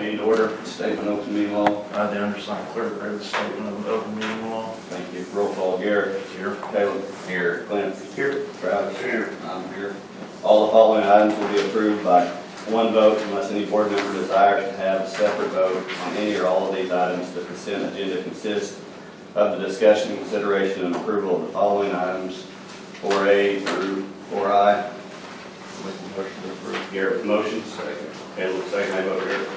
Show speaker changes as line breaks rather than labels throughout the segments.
meeting to order. Statement of open meeting law.
I, the undersigned clerk, read the statement of open meeting law.
Thank you. Roll call. Garrett.
Here.
Caleb. Here. Clint.
Here.
Travis. Here. I'm here. All the following items will be approved by one vote unless any board member desires to have a separate vote on any or all of these items. The consent agenda consists of the discussion, consideration, and approval of the following items, 4A through 4I.
Make the motion to approve.
Garrett with motion. Second. Caleb, second. I vote Garrett.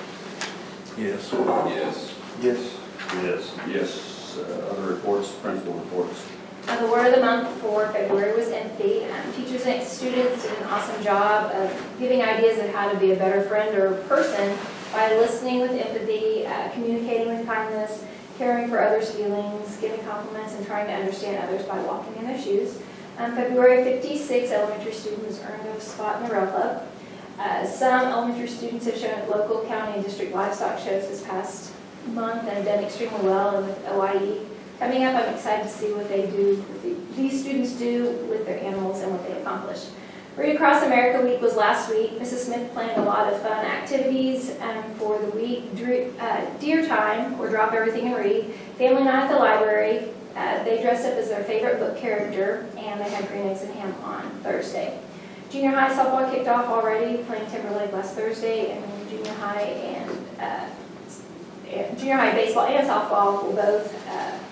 Yes.
Yes.
Yes.
Yes. Yes. Other reports, principal reports.
The word of the month for February was empathy. Teachers and students did an awesome job of giving ideas of how to be a better friend or person by listening with empathy, communicating with kindness, caring for others' feelings, giving compliments, and trying to understand others by walking in their shoes. February 56 elementary students earned a spot in the Rail Club. Some elementary students have shown at local, county, and district livestock shows this past month and have done extremely well. And with OIE coming up, I'm excited to see what they do, these students do with their animals and what they accomplish. Read Across America Week was last week. Mrs. Smith planned a lot of fun activities for the week. Deer time, or Drop Everything and Read. Family night at the library. They dressed up as their favorite book character, and they had green eggs and ham on Thursday. Junior high softball kicked off already, playing Timberlake last Thursday, and then junior high baseball and softball will both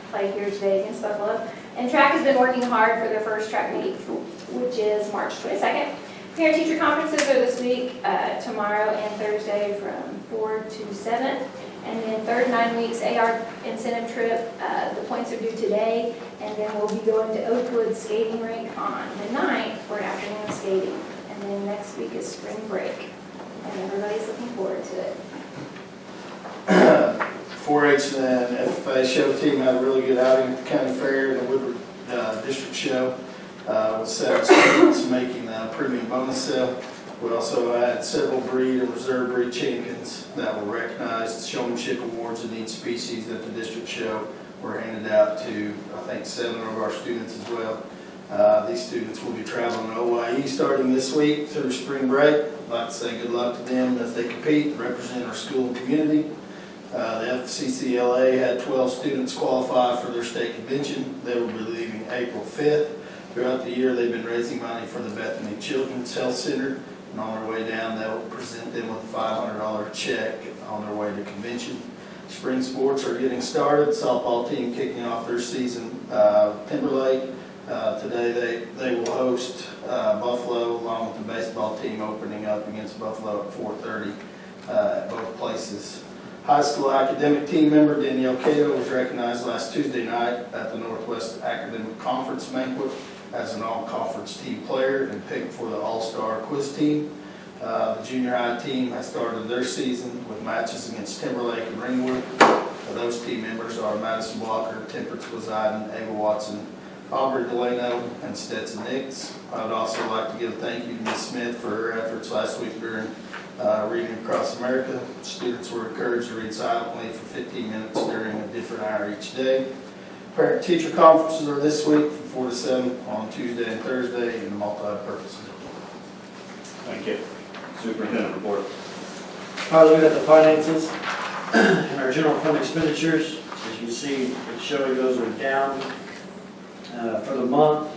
play here today against Buffalo. And track has been working hard for their first track meet, which is March 22nd. Parent-teacher conferences are this week, tomorrow and Thursday from 4 to 7. And then third 9 weeks AR incentive trip, the points are due today, and then we'll be going to Oakwood skating rink on the 9th for an afternoon of skating. And then next week is spring break, and everybody's looking forward to it.
4-H and FFA show team had a really good outing at the county fair. The Woodward District Show with 7 students making a premium bonus sale. We also had several breed and reserve breed champions that were recognized. Showmanship awards in each species at the district show were handed out to, I think, 7 of our students as well. These students will be traveling to OIE starting this week through spring break. I'd like to say good luck to them as they compete and represent our school and community. The FCCLA had 12 students qualify for their state convention. They will be leaving April 5th. Throughout the year, they've been raising money for the Bethany Children's Health Center. And on their way down, they'll present them with a $500 check on their way to convention. Spring sports are getting started. Softball team kicking off their season. Timberlake, today they will host Buffalo, along with the baseball team opening up against Buffalo at 4:30 at both places. High school academic team member Danielle Cato was recognized last Tuesday night at the Northwest Academic Conference banquet as an all-conference team player and picked for the All-Star Quiz team. The junior high team has started their season with matches against Timberlake and Ringwood. Those team members are Madison Walker, Temperance Poseidon, Ava Watson, Aubrey Delano, and Stetson Nix. I would also like to give a thank you to Ms. Smith for her efforts last week during Reading Across America. Students were encouraged to read silently for 15 minutes during a different hour each day. Parent-teacher conferences are this week from 4 to 7 on Tuesday and Thursday in the multi-purpose building.
Thank you. Superintendent report.
Looking at the finances and our general fund expenditures, as you can see, it's showing those are down for the month.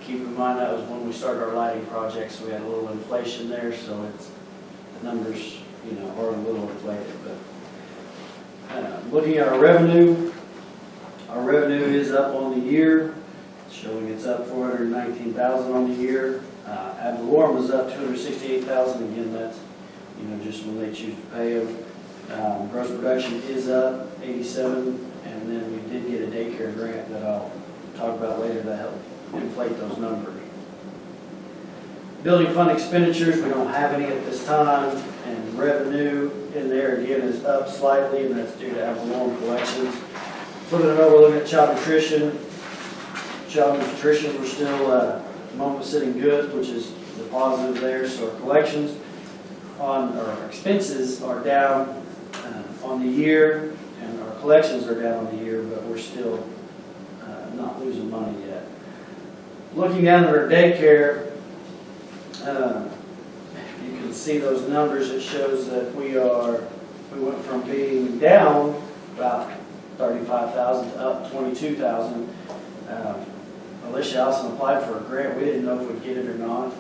Keep in mind that was when we started our lighting project, so we had a little inflation there, so it's the numbers, are a little inflated. But looking at our revenue is up on the year, showing it's up $419,000 on the year. Ad valorem was up $268,000. Again, that's just when they choose to pay them. Gross production is up 87, and then we did get a daycare grant that I'll talk about later to help inflate those numbers. Building fund expenditures, we don't have any at this time, and revenue in there again is up slightly, and that's due to ad valorem collections. Looking at over, looking at child nutrition. Child nutrition, we're still at the moment sitting good, which is the positive there. So our collections on our expenses are down on the year, and our collections are down on the year, but we're still not losing money yet. Looking at our daycare, you can can see those numbers, it shows that we went from being down about 35,000 to up 22,000. Alicia Allison applied for a grant. We didn't know if we'd get it or not.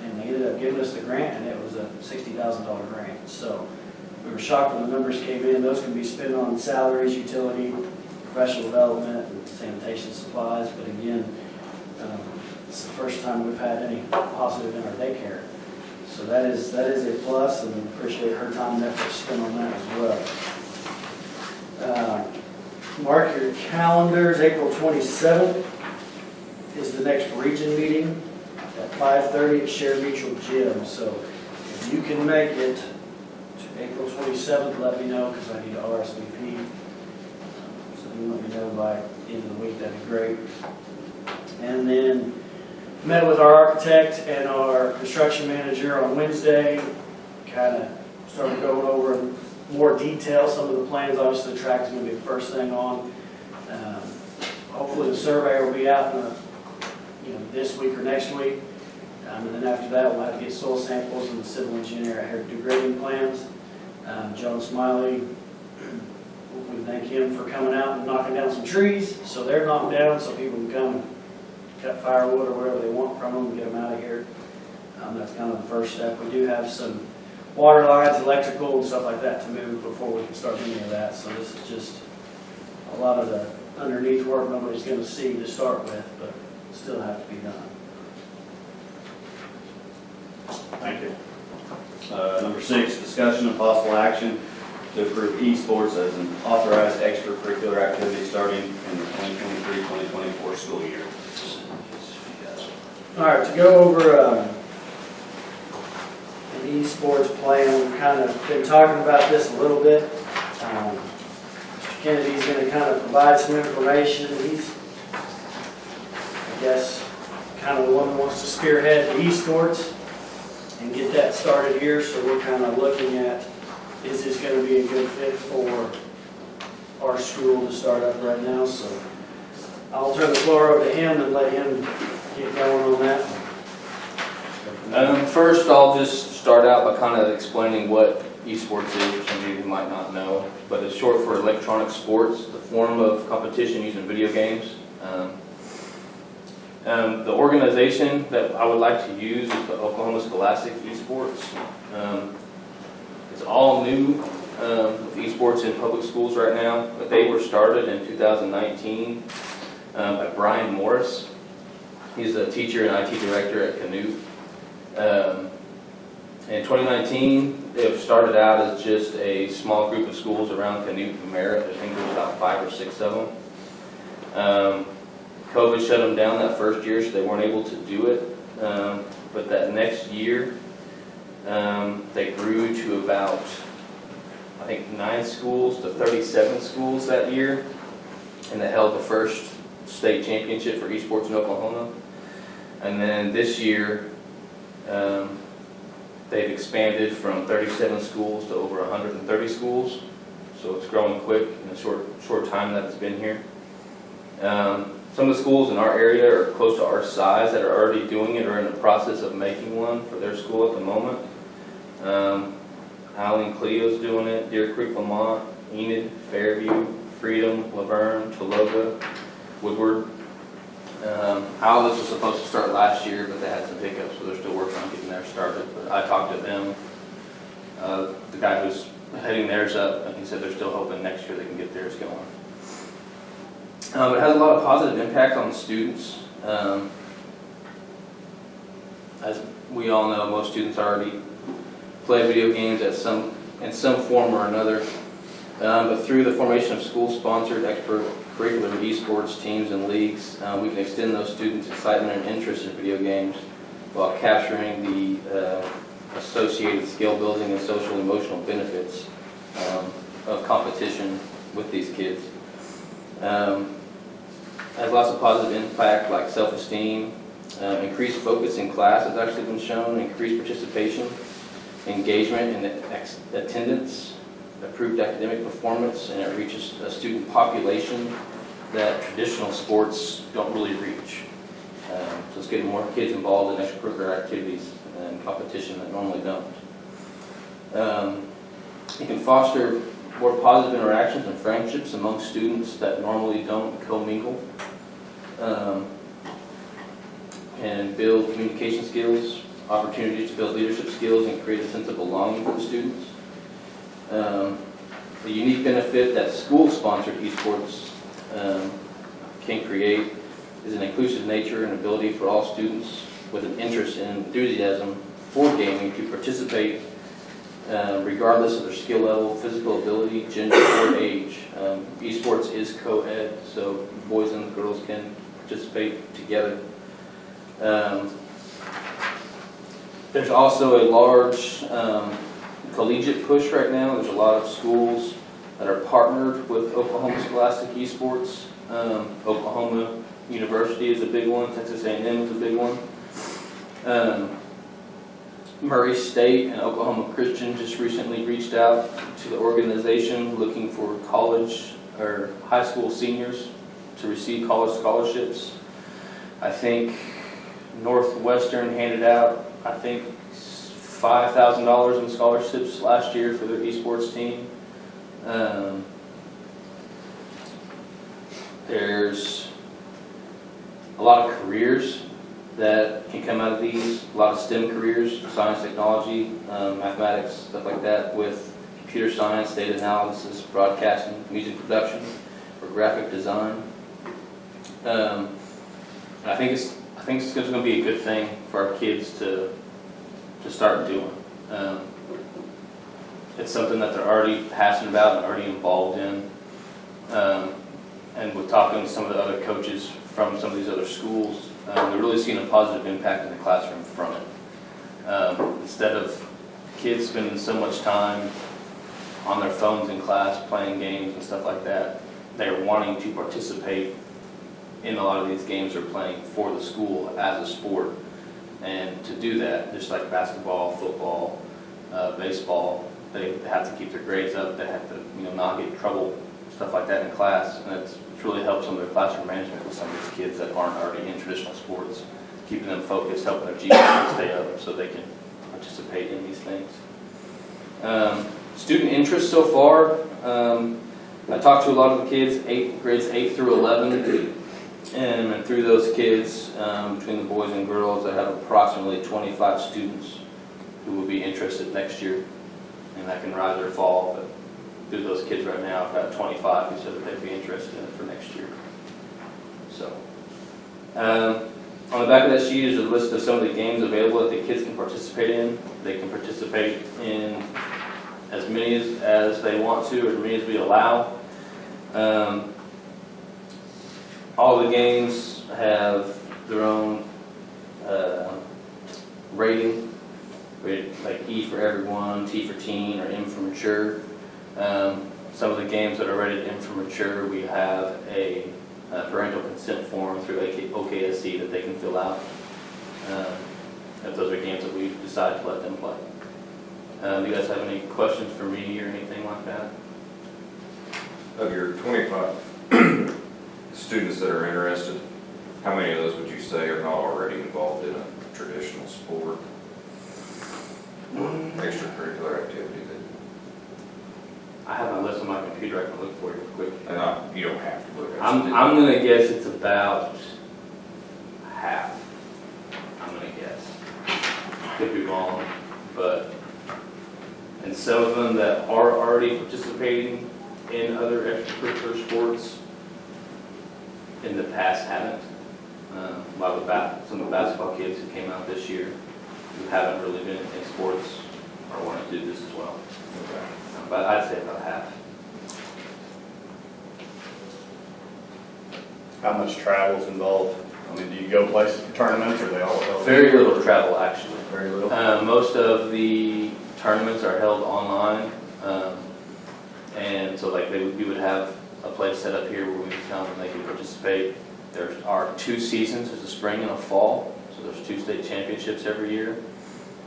And they ended up giving us the grant, and it was a $60,000 grant. So we were shocked when the numbers came in. Those can be spent on salaries, utility, professional development, and sanitation supplies. But again, it's the first time we've had any positive in our daycare. So that is a plus, and appreciate her time and effort spent on that as well. Mark your calendars, April 27th is the next region meeting at 5:30 at Shared Mutual Gym. So if you can make it to April 27th, let me know because I need to RSVP. So you let me know by the end of the week, that'd be great. And then met with our architect and our construction manager on Wednesday, kind of started going over in more detail some of the plans. Obviously, the track is going to be the first thing on. Hopefully, the surveyor will be out in this week or next week. And then after that, we'll have to get soil samples and the civil engineer out here to do grading plans. John Smiley, we thank him for coming out and knocking down some trees. So they're knocked down so people can come cut firewood or whatever they want from them and get them out of here. That's kind of the first step. We do have some water lines, electrical, and stuff like that to move before we can start any of that. So this is just a lot of the underneath work nobody's going to see to start with, but still have to be done.
Thank you. Number 6, discussion and possible action to approve esports as an authorized extracurricular activity starting in the 2023-2024 school year.
All right, to go over an esports plan, we've kind of been talking about this a little bit. Mr. Kennedy's going to kind of provide some information. He's, I guess, kind of the one that wants to spearhead the esports and get that started here. So we're kind of looking at, is this going to be a good fit for our school to start up right now? So I'll turn the floor over to him and let him get going on that.
First, I'll just start out by kind of explaining what esports is for some of you who might not know, but it's short for electronic sports, the form of competition using video games. The organization that I would like to use is the Oklahoma Scholastic Esports. It's all new with esports in public schools right now, but they were started in 2019 by Brian Morris. He's a teacher and IT director at Canute. In 2019, it started out as just a small group of schools around Canute and Merritt. I think there was about 5 or 6 of them. COVID shut them down that first year, so they weren't able to do it. But that next year, they grew to about, I think, 9 schools to 37 schools that year, and they held the first state championship for esports in Oklahoma. And then this year, they've expanded from 37 schools to over 130 schools. So it's growing quick in a short time that it's been here. Some of the schools in our area are close to our size that are already doing it or in the process of making one for their school at the moment. Allen Cleo's doing it, Deer Creek, Lamont, Enid, Fairview, Freedom, Laverne, Tologa, Woodward. Alice was supposed to start last year, but they had some hiccups, so they're still working on getting theirs started. But I talked to them, the guy who's heading theirs up, and he said they're still hoping next year they can get theirs going. It has a lot of positive impact on the students. As we all know, most students already play video games in some form or another. But through the formation of school-sponsored extracurricular esports teams and leagues, we can extend those students' excitement and interest in video games while capturing the associated skill building and social emotional benefits of competition with these kids. Has lots of positive impact like self-esteem, increased focus in class has actually been shown, increased participation, engagement and attendance, improved academic performance, and it reaches a student population that traditional sports don't really reach. So it's getting more kids involved in extracurricular activities and competition that normally don't. It can foster more positive interactions and friendships among students that normally don't commingle, and build communication skills, opportunities to build leadership skills, and create a sense of belonging for the students. The unique benefit that school-sponsored esports can create is an inclusive nature and ability for all students with an interest and enthusiasm for gaming to participate regardless of their skill level, physical ability, gender, or age. Esports is co-ed, so boys and girls can participate together. There's also a large collegiate push right now. There's a lot of schools that are partnered with Oklahoma Scholastic Esports. Oklahoma University is a big one. Texas A&M is a big one. Murray State and Oklahoma Christian just recently reached out to the organization looking for college or high school seniors to receive college scholarships. I think Northwestern handed out, $5,000 in scholarships last year for their esports team. There's a lot of careers that can come out of these, a lot of STEM careers, science, technology, mathematics, stuff like that, with computer science, data analysis, broadcasting, music production, or graphic design. I think it's going to be a good thing for our kids to start doing. It's something that they're already passionate about and already involved in. And with talking to some of the other coaches from some of these other schools, they're really seeing a positive impact in the classroom from it. Instead of kids spending so much time on their phones in class playing games and stuff like that, they're wanting to participate in a lot of these games they're playing for the school as a sport. And to do that, just like basketball, football, baseball, they have to keep their grades up. They have to, not get in trouble, stuff like that in class. And it's really helped some of their classroom management with some of these kids that aren't already in traditional sports, keeping them focused, helping their GPA stay up so they can participate in these things. Student interest so far, I talked to a lot of the kids, grades 8 through 11, and through those kids, between the boys and girls, I have approximately 25 students who will be interested next year, and that can rise or fall, but through those kids right now, I've got 25 who said that they'd be interested in it for next year. So, on the back of that sheet is a list of some of the games available that the kids can participate in. They can participate in as many as they want to, or as many as we allow. All the games have their own rating, like E for everyone, T for teen, or M for mature. Some of the games that are rated M for mature, we have a parental consent form through OKSC that they can fill out if those are games that we decide to let them play. Do you guys have any questions for me or anything like that?
Of your 25 students that are interested, how many of those would you say are not already involved in a traditional sport, extracurricular activity?
I have my list on my computer. I can look for you quick.
And you don't have to look.
I'm going to guess it's about half. I'm going to guess. Could be wrong, but and some of them that are already participating in other extracurricular sports in the past haven't. Some of the basketball kids who came out this year who haven't really been in sports or want to do this as well.
Okay.
But I'd say about half.
How much travel is involved? I mean, do you go places for tournaments, or are they all held?
Very little travel, actually.
Very little.
Most of the tournaments are held online, and so like we would have a place set up here where we could come and they could participate. There are 2 seasons, there's a spring and a fall, so there's 2 state championships every year.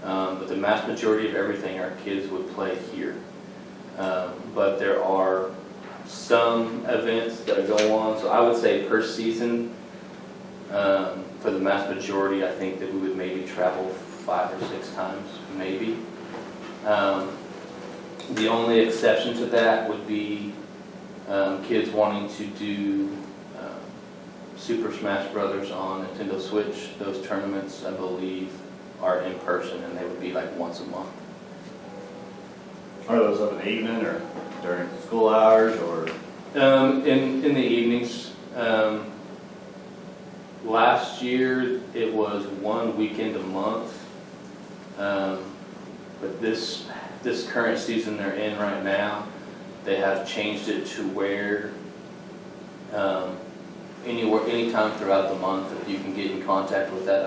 But the vast majority of everything our kids would play here. But there are some events that go on, so I would say per season, For the mass majority, I think that we would maybe travel 5 or 6 times, maybe. The only exception to that would be kids wanting to do Super Smash Brothers on Nintendo Switch. Those tournaments, I believe, are in person, and they would be like once a month.
Are those up in the evening or during school hours or?
In the evenings. Last year, it was 1 weekend a month. But this current season they're in right now, they have changed it to where anytime throughout the month, if you can get in contact with that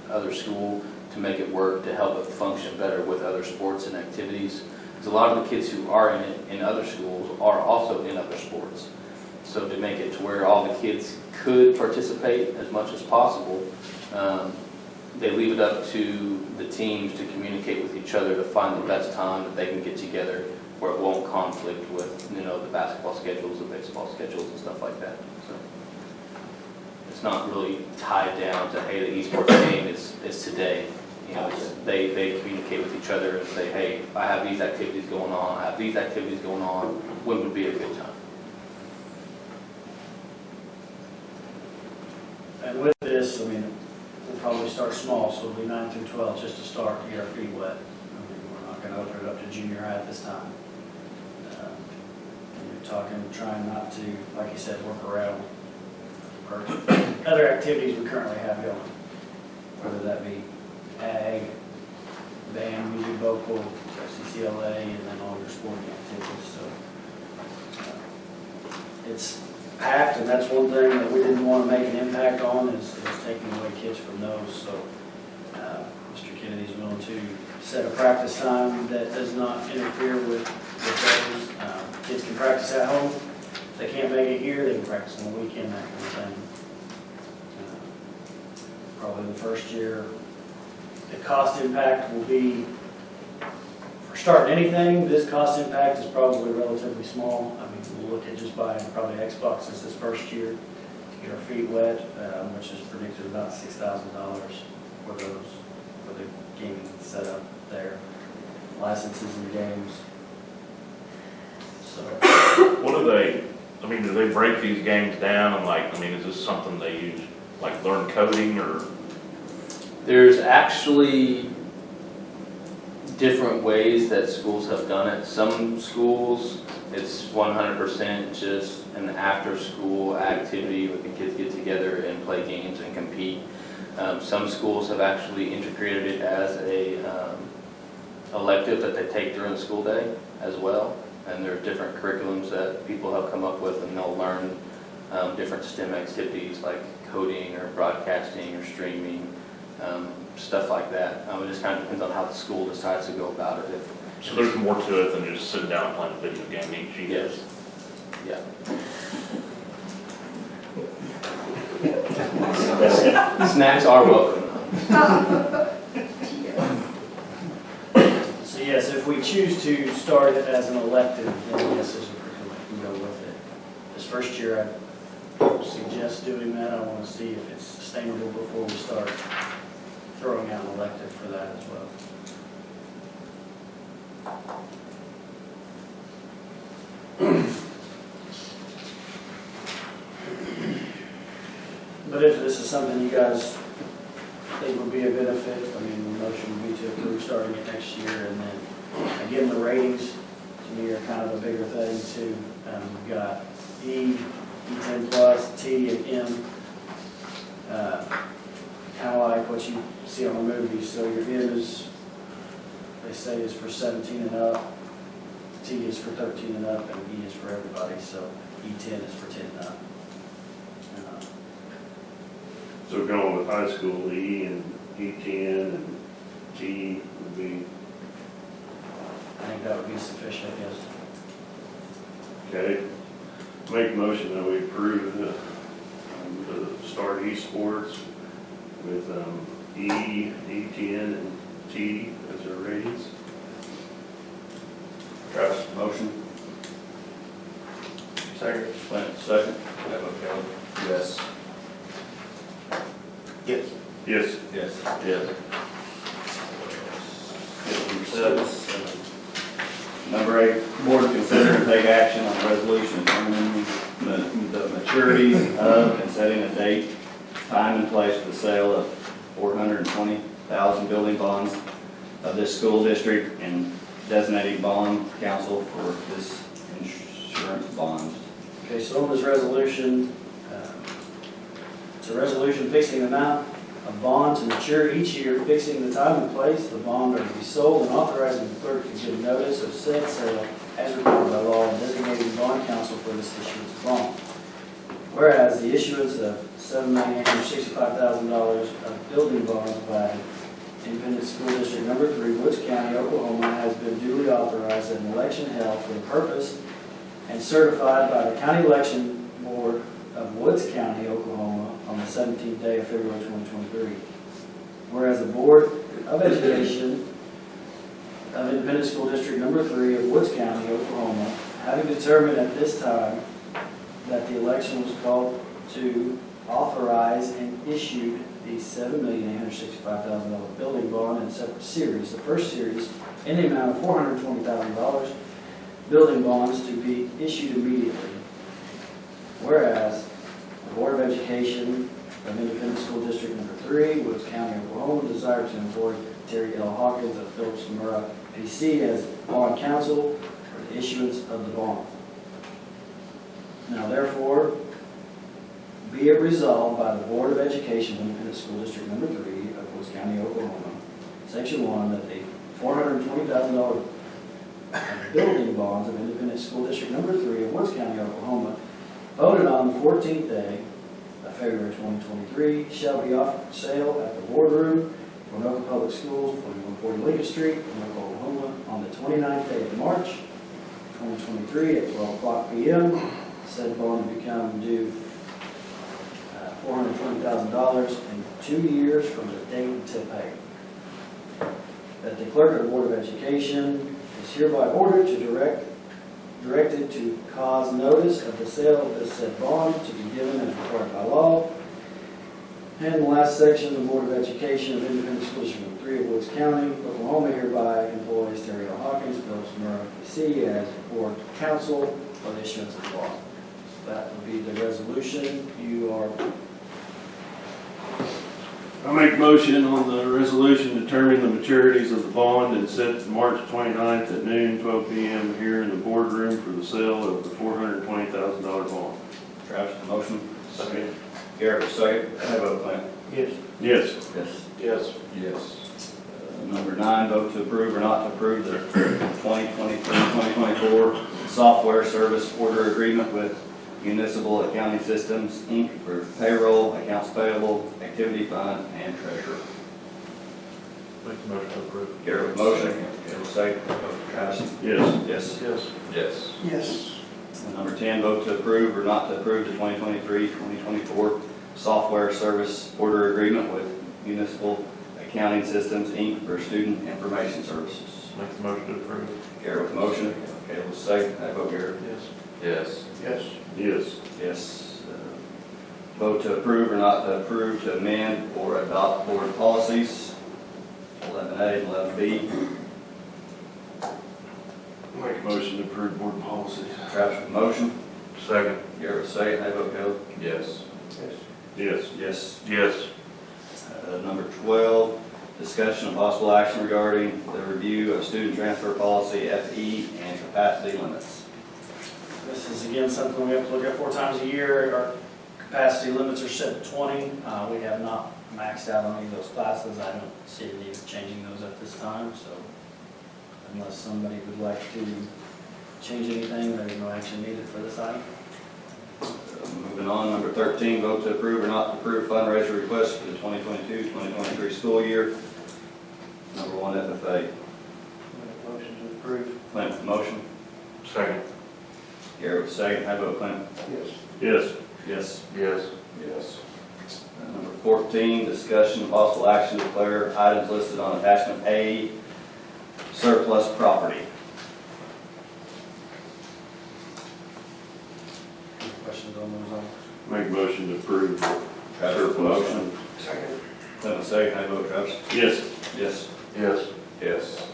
other school to make it work, to help it function better with other sports and activities. Because a lot of the kids who are in it in other schools are also in other sports. So to make it to where all the kids could participate as much as possible, they leave it up to the teams to communicate with each other to find the best time that they can get together where it won't conflict with, the basketball schedules, the baseball schedules and stuff like that. So it's not really tied down to, hey, the esports game is today. They communicate with each other and say, hey, I have these activities going on, I have these activities going on, when would be a good time?
And with this, we'll probably start small, so it'll be 9 through 12 just to start, to get our feet wet. We're not gonna open it up to junior high at this time. You're trying not to, like you said, work around or other activities we currently have going, whether that be ag, band, music, vocal, CCLA, and then all your sporting activities. So it's packed, and that's one thing that we didn't want to make an impact on is taking away kids from those. So Mr. Kennedy's willing to set a practice time that does not interfere with those. Kids can practice at home. If they can't make it here, they can practice on the weekend, that kind of thing. Probably the first year, the cost impact will be, for starting anything, this cost impact is probably relatively small. We'll look at just buying probably Xboxes this first year to get our feet wet, which is predicted about $6,000 for the gaming setup there, licenses and games. So,
What do they, do they break these games down and is this something they use, learn coding or?
There's actually different ways that schools have done it. Some schools, it's 100% just an after-school activity where the kids get together and play games and compete. Some schools have actually integrated it as a elective that they take during the school day as well. And there are different curriculums that people have come up with, and they'll learn different STEM activities like coding or broadcasting or streaming, stuff like that. It just kind of depends on how the school decides to go about it.
So there's more to it than just sitting down and playing a video game each year?
Yes. Yeah. Snacks are welcome.
So yes, if we choose to start it as an elective, then yes, there's a curriculum that can go with it. This first year, I suggest doing that. I want to see if it's sustainable before we start throwing out an elective for that as well. But if this is something you guys think would be a benefit, the motion would be to approve starting it next year. And then, again, the ratings to me are kind of a bigger thing too. We've got E, E10 plus, T, and M. Kind of like what you see on the movies. So your M is, they say, is for 17 and up, T is for 13 and up, and E is for everybody. So E10 is for 10 and up.
So going with high school, E and E10 and T would be,
I think that would be sufficient, yes.
okay. Make a motion that we approve the start esports with E, E10, and T as our ratings.
Travis, motion. Second. Clint, second.
Yes.
Yes.
Number 8, board to consider and take action on resolution determining the maturities of and setting a date, time, and place for the sale of 420,000 building bonds of this school district and designating bond counsel for this insurance bond.
Okay, so on this resolution, it's a resolution fixing the amount of bond to mature each year, fixing the time and place the bond are to be sold, and authorizing the clerk to give notice of said sale as required by law, and designating bond counsel for this issuance of bond. Whereas the issuance of $7,865,000 of building bonds by Independent School District Number 3, Woods County, Oklahoma, has been duly authorized at an election held for the purpose and certified by the County Election Board of Woods County, Oklahoma, on the 17th day of February 2023. Whereas the Board of Education of Independent School District Number 3 of Woods County, Oklahoma, having determined at this time that the election was called to authorize and issued the $7,865,000 building bond in separate series. The first series in the amount of $420,000 building bonds to be issued immediately. Whereas the Board of Education of Independent School District Number 3, Woods County, Oklahoma, desire to employ Terry L. Hawkins of Phillips Murrah, PC as bond counsel for the issuance of the bond. Now therefore, be it resolved by the Board of Education of Independent School District Number 3 of Woods County, Oklahoma, Section 1, that the $420,000 building bonds of Independent School District Number 3 of Woods County, Oklahoma, voted on the 14th day of February 2023, shall be offered for sale at the boardroom for Waynoka Public Schools, 4140 Lincoln Street, Waynoka, Oklahoma, on the 29th day of March 2023 at 12:00 p.m. Said bond to become due $420,000 in 2 years from the date until paid. That the clerk of the Board of Education is hereby ordered to directed to cause notice of the sale of this said bond to be given as required by law. And the last section, the Board of Education of Independent School District Number 3 of Woods County, Oklahoma, hereby employs Terry L. Hawkins, Phillips Murrah, PC, as board counsel for the issuance of the bond. That would be the resolution. You are.
I make a motion on the resolution determining the maturities of the bond and set March 29th at noon, 12 p.m. here in the boardroom for the sale of the $420,000 bond.
Travis, the motion.
Second.
Garrett, second. How about Clint?
Yes.
Yes.
Yes.
Yes.
Yes.
Number 9, vote to approve or not to approve the 2023-2024 software service order agreement with Municipal Accounting Systems, Inc. for payroll, accounts payable, activity fund, and treasurer.
Make the motion to approve.
Garrett with motion. Garrett second. Travis?
Yes.
Yes.
Yes.
Yes.
Yes.
Number 10, vote to approve or not to approve the 2023-2024 software service order agreement with Municipal Accounting Systems, Inc. for student information services.
Make the motion to approve.
Garrett with motion. Caleb with second. How about Garrett?
Yes.
Yes.
Yes. Yes.
Yes. Vote to approve or not to approve to amend or adopt board policies, 11A and 11B.
Make a motion to approve board policies.
Travis with motion.
Second.
Garrett with second. How about Caleb?
Yes.
Yes.
Yes.
Yes.
Number 12, discussion of possible action regarding the review of student transfer policy, FE, and capacity limits.
This is again something we have to look at 4 times a year. Our capacity limits are set at 20. We have not maxed out on any of those classes. I don't see a need of changing those at this time, so unless somebody would like to change anything, there's no action needed for this item.
Moving on, number 13, vote to approve or not to approve fundraiser request for the 2022-2023 school year. Number 1, FFA.
Motion to approve.
Clint with motion.
Second.
Garrett with second. How about Clint?
Yes. Yes.
Yes.
Yes.
Yes.
Number 14, discussion of possible action to declare items listed on attachment A surplus property.
Any questions on those items?
Make a motion to approve.
Travis with motion.
Second.
Have a second, how you vote, Travis?
Yes.
Yes.
Yes.
Yes.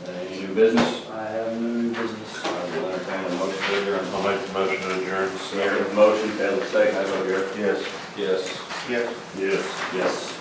Any new business?
I have no new business.
I will entertain a motion to adjourn.
I'll make the motion to adjourn.
Mayor, motion, have a second, how you vote, Gary?
Yes.
Yes.
Yes.
Yes.
Yes.